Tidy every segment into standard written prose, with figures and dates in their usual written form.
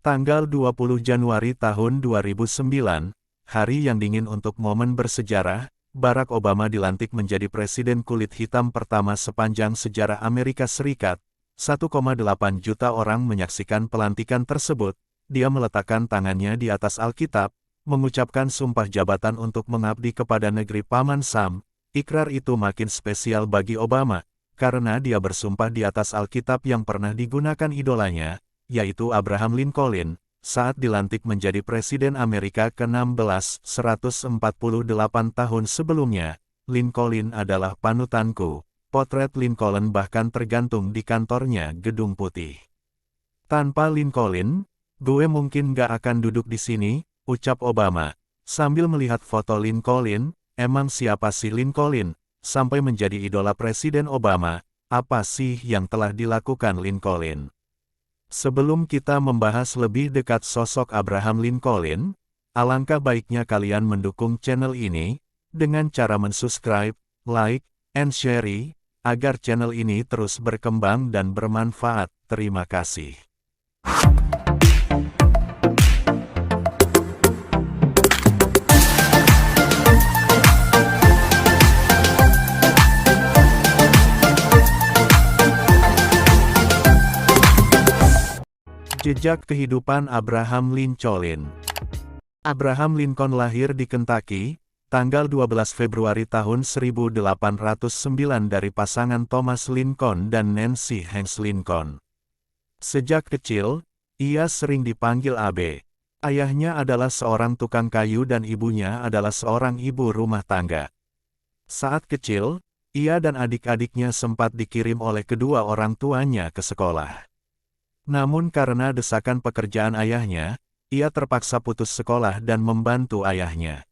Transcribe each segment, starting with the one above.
Tanggal 20 Januari tahun 2009, hari yang dingin untuk momen bersejarah, Barack Obama dilantik menjadi presiden kulit hitam pertama sepanjang sejarah Amerika Serikat. 1,8 juta orang menyaksikan pelantikan tersebut. Dia meletakkan tangannya di atas Alkitab, mengucapkan sumpah jabatan untuk mengabdi kepada negeri Paman Sam. Ikrar itu makin spesial bagi Obama, karena dia bersumpah di atas Alkitab yang pernah digunakan idolanya, yaitu Abraham Lincoln, saat dilantik menjadi Presiden Amerika ke-16, 148 tahun sebelumnya. Lincoln adalah panutanku. Potret Lincoln bahkan tergantung di kantornya Gedung Putih. Tanpa Lincoln, gue mungkin gak akan duduk di sini, ucap Obama. Sambil melihat foto Lincoln, emang siapa sih Lincoln? Sampai menjadi idola Presiden Obama, apa sih yang telah dilakukan Lincoln? Sebelum kita membahas lebih dekat sosok Abraham Lincoln, alangkah baiknya kalian mendukung channel ini, dengan cara mensubscribe, like, and share, agar channel ini terus berkembang dan bermanfaat. Terima kasih. Jejak kehidupan Abraham Lincoln. Abraham Lincoln lahir di Kentucky, tanggal 12 Februari tahun 1809 dari pasangan Thomas Lincoln dan Nancy Hanks Lincoln. Sejak kecil, ia sering dipanggil Abe. Ayahnya adalah seorang tukang kayu dan ibunya adalah seorang ibu rumah tangga. Saat kecil, ia dan adik-adiknya sempat dikirim oleh kedua orang tuanya ke sekolah. Namun karena desakan pekerjaan ayahnya, ia terpaksa putus sekolah dan membantu ayahnya.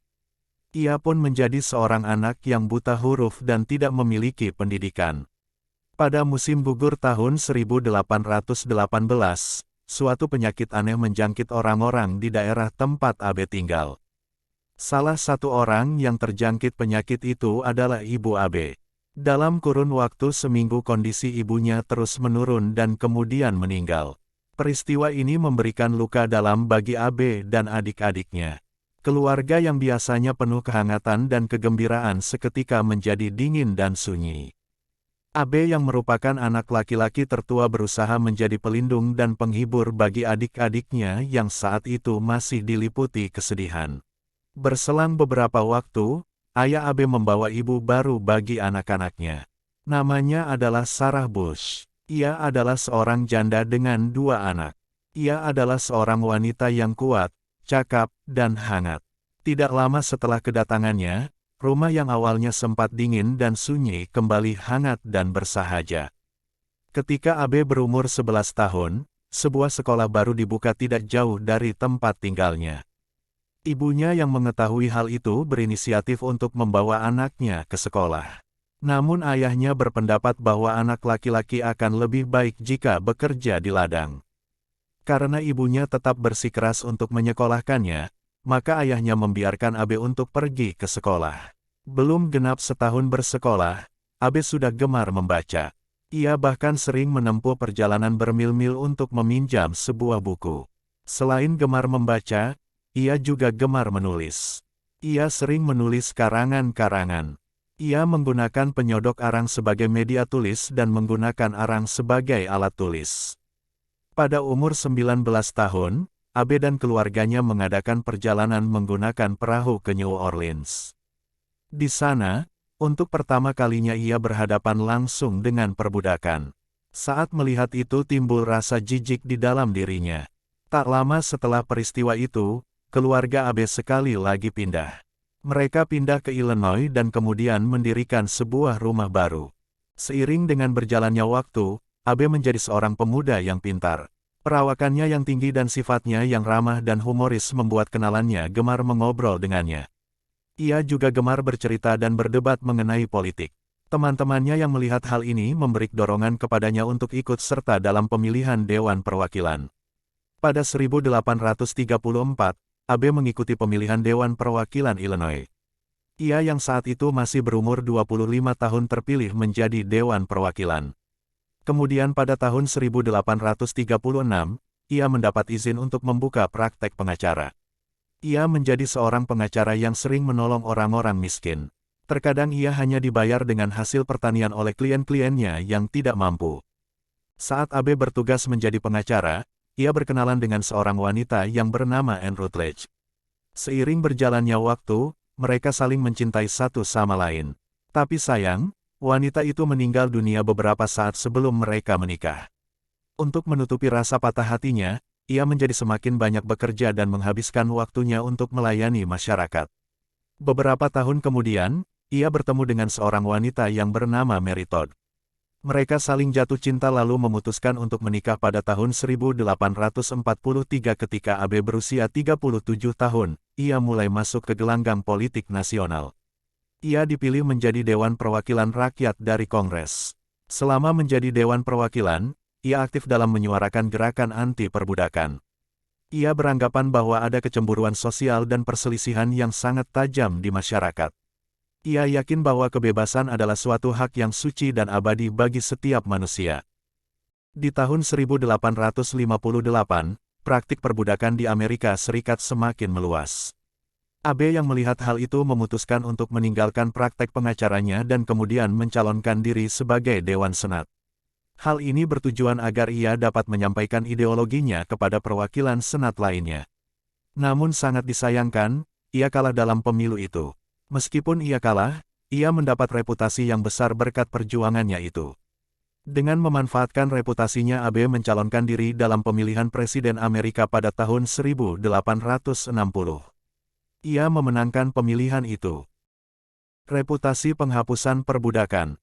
Ia pun menjadi seorang anak yang buta huruf dan tidak memiliki pendidikan. Pada musim gugur tahun 1818, suatu penyakit aneh menjangkit orang-orang di daerah tempat Abe tinggal. Salah satu orang yang terjangkit penyakit itu adalah ibu Abe. Dalam kurun waktu seminggu kondisi ibunya terus menurun dan kemudian meninggal. Peristiwa ini memberikan luka dalam bagi Abe dan adik-adiknya. Keluarga yang biasanya penuh kehangatan dan kegembiraan seketika menjadi dingin dan sunyi. Abe yang merupakan anak laki-laki tertua berusaha menjadi pelindung dan penghibur bagi adik-adiknya yang saat itu masih diliputi kesedihan. Berselang beberapa waktu, ayah Abe membawa ibu baru bagi anak-anaknya. Namanya adalah Sarah Bush. Ia adalah seorang janda dengan 2 anak. Ia adalah seorang wanita yang kuat, cakap, dan hangat. Tidak lama setelah kedatangannya, rumah yang awalnya sempat dingin dan sunyi kembali hangat dan bersahaja. Ketika Abe berumur 11 tahun, sebuah sekolah baru dibuka tidak jauh dari tempat tinggalnya. Ibunya yang mengetahui hal itu berinisiatif untuk membawa anaknya ke sekolah. Namun ayahnya berpendapat bahwa anak laki-laki akan lebih baik jika bekerja di ladang. Karena ibunya tetap bersikeras untuk menyekolahkannya, maka ayahnya membiarkan Abe untuk pergi ke sekolah. Belum genap setahun bersekolah, Abe sudah gemar membaca. Ia bahkan sering menempuh perjalanan bermil-mil untuk meminjam sebuah buku. Selain gemar membaca, ia juga gemar menulis. Ia sering menulis karangan-karangan. Ia menggunakan penyodok arang sebagai media tulis dan menggunakan arang sebagai alat tulis. Pada umur 19 tahun, Abe dan keluarganya mengadakan perjalanan menggunakan perahu ke New Orleans. Di sana, untuk pertama kalinya ia berhadapan langsung dengan perbudakan. Saat melihat itu timbul rasa jijik di dalam dirinya. Tak lama setelah peristiwa itu, keluarga Abe sekali lagi pindah. Mereka pindah ke Illinois dan kemudian mendirikan sebuah rumah baru. Seiring dengan berjalannya waktu, Abe menjadi seorang pemuda yang pintar. Perawakannya yang tinggi dan sifatnya yang ramah dan humoris membuat kenalannya gemar mengobrol dengannya. Ia juga gemar bercerita dan berdebat mengenai politik. Teman-temannya yang melihat hal ini memberi dorongan kepadanya untuk ikut serta dalam pemilihan Dewan Perwakilan. Pada 1834, Abe mengikuti pemilihan Dewan Perwakilan Illinois. Ia yang saat itu masih berumur 25 tahun terpilih menjadi Dewan Perwakilan. Kemudian pada tahun 1836, ia mendapat izin untuk membuka praktek pengacara. Ia menjadi seorang pengacara yang sering menolong orang-orang miskin. Terkadang ia hanya dibayar dengan hasil pertanian oleh klien-kliennya yang tidak mampu. Saat Abe bertugas menjadi pengacara, ia berkenalan dengan seorang wanita yang bernama Anne Rutledge. Seiring berjalannya waktu, mereka saling mencintai satu sama lain. Tapi sayang, wanita itu meninggal dunia beberapa saat sebelum mereka menikah. Untuk menutupi rasa patah hatinya, ia menjadi semakin banyak bekerja dan menghabiskan waktunya untuk melayani masyarakat. Beberapa tahun kemudian, ia bertemu dengan seorang wanita yang bernama Mary Todd. Mereka saling jatuh cinta lalu memutuskan untuk menikah pada tahun 1843 ketika Abe berusia 37 tahun, ia mulai masuk ke gelanggang politik nasional. Ia dipilih menjadi Dewan Perwakilan Rakyat dari Kongres. Selama menjadi Dewan Perwakilan, ia aktif dalam menyuarakan gerakan anti-perbudakan. Ia beranggapan bahwa ada kecemburuan sosial dan perselisihan yang sangat tajam di masyarakat. Ia yakin bahwa kebebasan adalah suatu hak yang suci dan abadi bagi setiap manusia. Di tahun 1858, praktik perbudakan di Amerika Serikat semakin meluas. Abe yang melihat hal itu memutuskan untuk meninggalkan praktek pengacaranya dan kemudian mencalonkan diri sebagai Dewan Senat. Hal ini bertujuan agar ia dapat menyampaikan ideologinya kepada perwakilan Senat lainnya. Namun sangat disayangkan, ia kalah dalam pemilu itu. Meskipun ia kalah, ia mendapat reputasi yang besar berkat perjuangannya itu. Dengan memanfaatkan reputasinya, Abe mencalonkan diri dalam pemilihan Presiden Amerika pada tahun 1860. Ia memenangkan pemilihan itu. Reputasi penghapusan perbudakan.